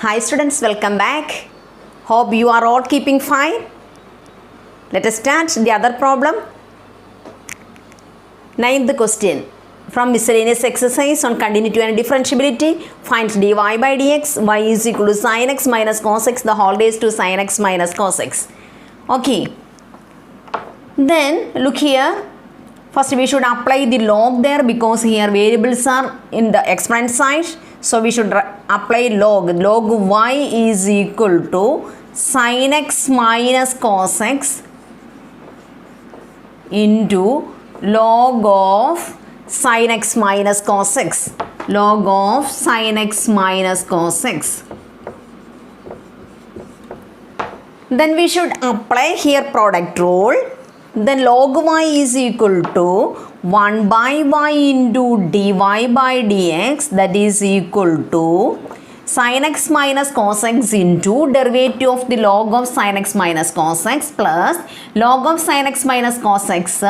Hi students, welcome back. Hope you are all keeping fine. Let us start the other problem. Ninth question from miscellaneous exercise on continuity and differentiability. Find dy by dx, y is equal to sin x minus cos x, the whole raised to sin x minus cos x. Okay. Then look here. First we should apply the log there because here variables are in the exponent side. So we should apply log. Log y is equal to sin x minus cos x into log of sin x minus cos x. Log of sin x minus cos x. Then we should apply here product rule. Then log y is equal to 1 by y into dy by dx, that is equal to sin x minus cos x into derivative of the log of sin x minus cos x plus log of sin x minus cos x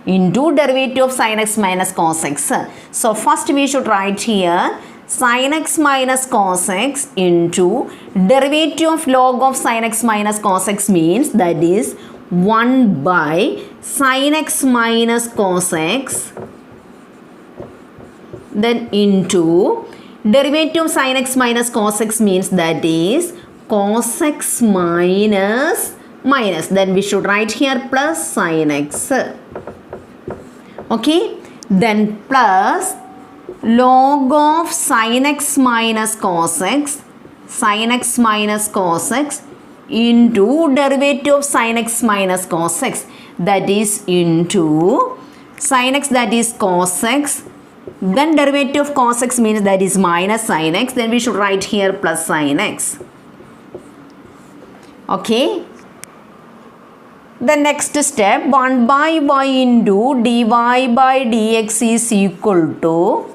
into derivative of sin x minus cos x. So first we should write here sin x minus cos x into derivative of log of sin x minus cos x means that is 1 by sin x minus cos x then into derivative of sin x minus cos x means that is cos x minus then we should write here plus sin x. Okay, then plus log of sin x minus cos x into derivative of sin x minus cos x, that is into sin x, that is cos x, then derivative of cos x means that is minus sin x, then we should write here plus sin x. Okay, the next step 1 by y into dy by dx is equal to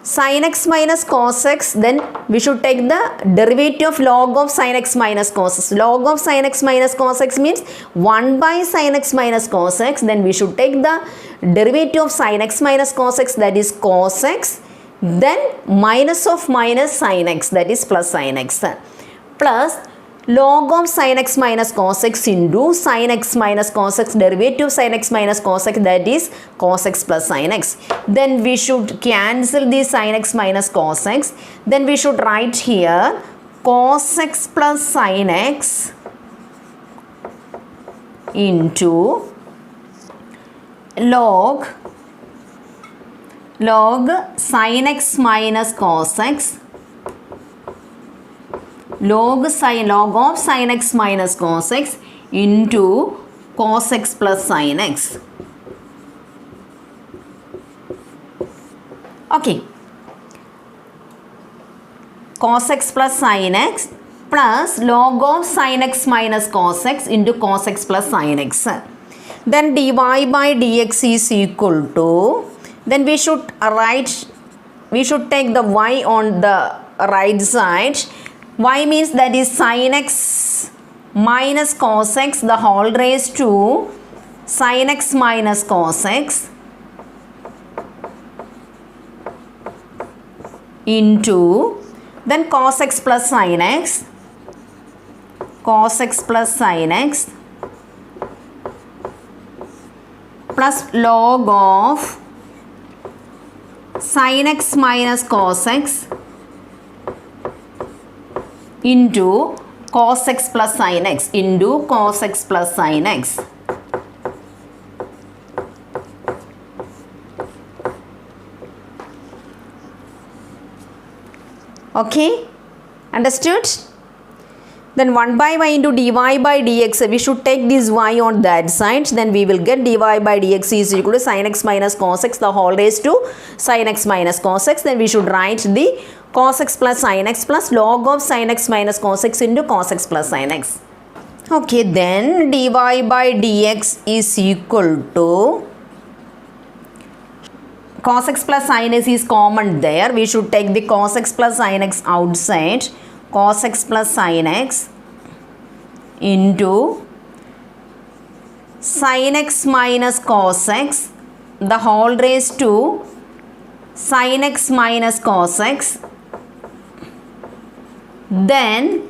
sin x minus cos x, then we should take the derivative of log of sin x minus cos x. Log of sin x minus cos x means 1 by sin x minus cos x, then we should take the derivative of sin x minus cos x, that is cos x, then minus of minus sin x, that is plus sin x, plus log of sin x minus cos x into sin x minus cos x derivative of sin x minus cos x, that is cos x plus sin x. Then we should cancel the sin x minus cos x. Then we should write here cos x plus sin x into log sin x minus cos x log of sin x minus cos x into cos x plus sin x. Okay, cos x plus sin x plus log of sin x minus cos x into cos x plus sin x. Then dy by dx is equal to, then we should take the y on the right side. Y means that is sin x minus cos x, the whole raised to sin x minus cos x into then cos x plus sin x plus log of sin x minus cos x into cos x plus sin x into cos x plus sin x. Okay, understood? Then 1 by y into dy by dx, we should take this y on that side, then we will get dy by dx is equal to sin x minus cos x, the whole raised to sin x minus cos x, then we should write the cos x plus sin x plus log of sin x minus cos x into cos x plus sin x. Okay, then dy by dx is equal to cos x plus sin x is common there. We should take the cos x plus sin x outside. Cos x plus sin x into sin x minus cos x, the whole raised to sin x minus cos x then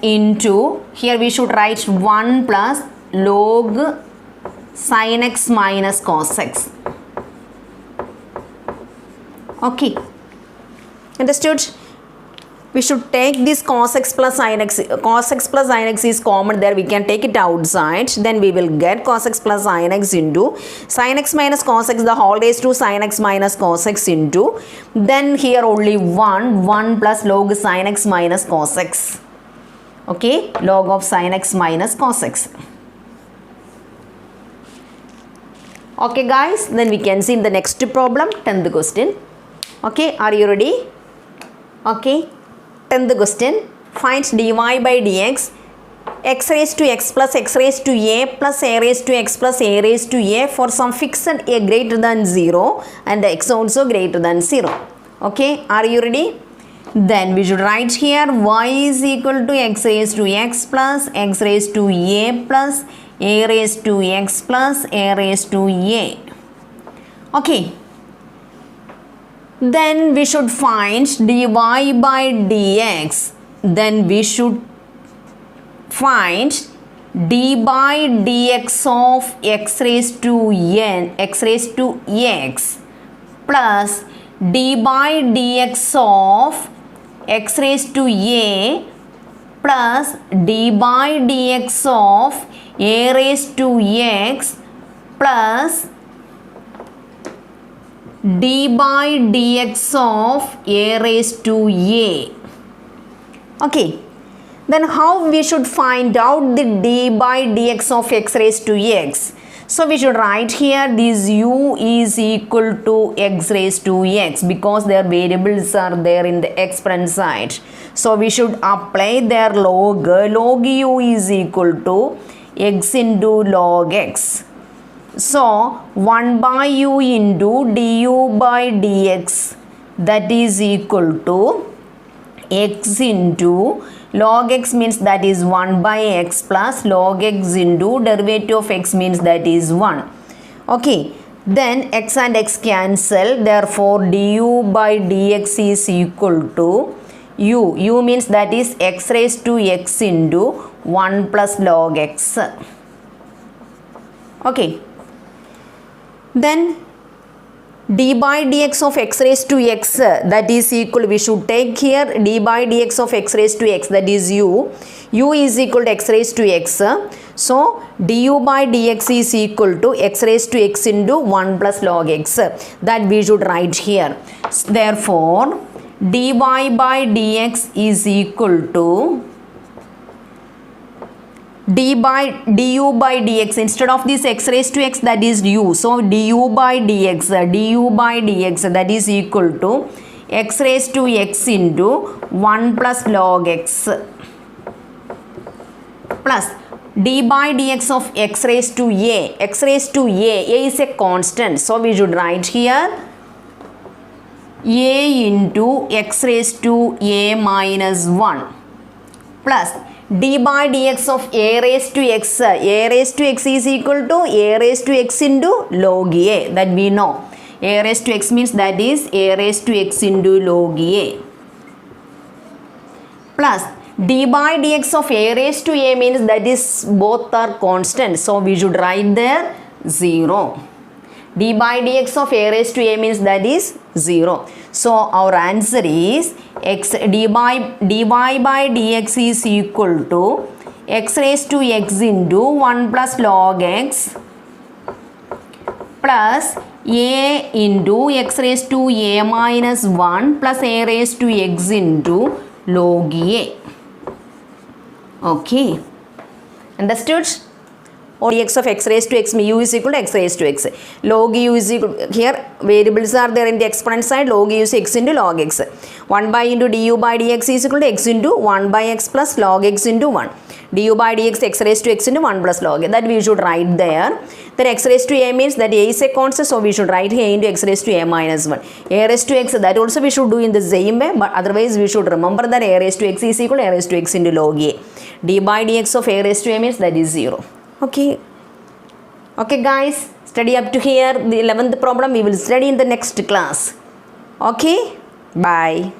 into, here we should write 1 plus log sin x minus cos x. Okay, understood? We should take this cos x plus sin x. Cos x plus sin x is common there. We can take it outside. Then we will get cos x plus sin x into sin x minus cos x, the whole raised to sin x minus cos x into. Then here only 1 plus log sin x minus cos x. Okay, log of sin x minus cos x. Okay guys, then we can see in the next problem, 10th question. Okay, are you ready? Okay, 10th question. Find dy by dx x raised to x plus x raised to a plus a raised to x plus a raised to a for some fixed a greater than 0 and x also greater than 0. Okay, are you ready? Then we should write here y is equal to x raised to x plus x raised to a plus a raised to x plus a raised to a. Okay. Then we should find dy by dx. Then we should find d by dx of x raised to n, x raised to x plus d by dx of x raised to a plus d by dx of a raised to x plus d by dx of a raised to a. Okay, then how we should find out the d by dx of x raised to x? So we should write here this u is equal to x raised to x because their variables are there in the exponent side. So we should apply their log. Log u is equal to x into log x. So 1 by u into du by dx, that is equal to x into log x means that is 1 by x plus log x into derivative of x means that is 1. Okay, then x and x cancel, therefore du by dx is equal to u means that is x raised to x into 1 plus log x. Okay, then d by dx of x raised to x, that is equal, we should take here d by dx of x raised to x, that is u is equal to x raised to x. So du by dx is equal to x raised to x into 1 plus log x, that we should write here. Therefore dy by dx is equal to du by dx, instead of this x raised to x, that is u, so du by dx that is equal to x raised to x into 1 plus log x plus d by dx of x raised to a. X raised to a is a constant, so we should write here a into x raised to a minus 1 plus d by dx of a raised to x. A raised to x is equal to a raised to x into log a, that we know. A raised to x means that is a raised to x into log a plus d by dx of a raised to a means that is both are constant, so we should write there 0. D by dx of a raised to a means that is 0. So our answer is dy by dx is equal to x raised to x into 1 plus log x plus a into x raised to a minus 1 plus a raised to x into log a. Okay, understood? Or dx of x raised to x, u is equal to x raised to x. Log u is equal, here variables are there in the exponent side, log u is x into log x. 1 by into du by dx is equal to x into 1 by x plus log x into 1. Du by dx x raised to x into 1 plus log a, that we should write there. Then x raised to a means that a is a constant, so we should write a into x raised to a minus 1. A raised to x, that also we should do in the same way, but otherwise we should remember that a raised to x is equal to a raised to x into log a. D by dx of a raised to a means that is 0. Okay. Okay guys, study up to here. The 11th problem we will study in the next class. Okay. Bye.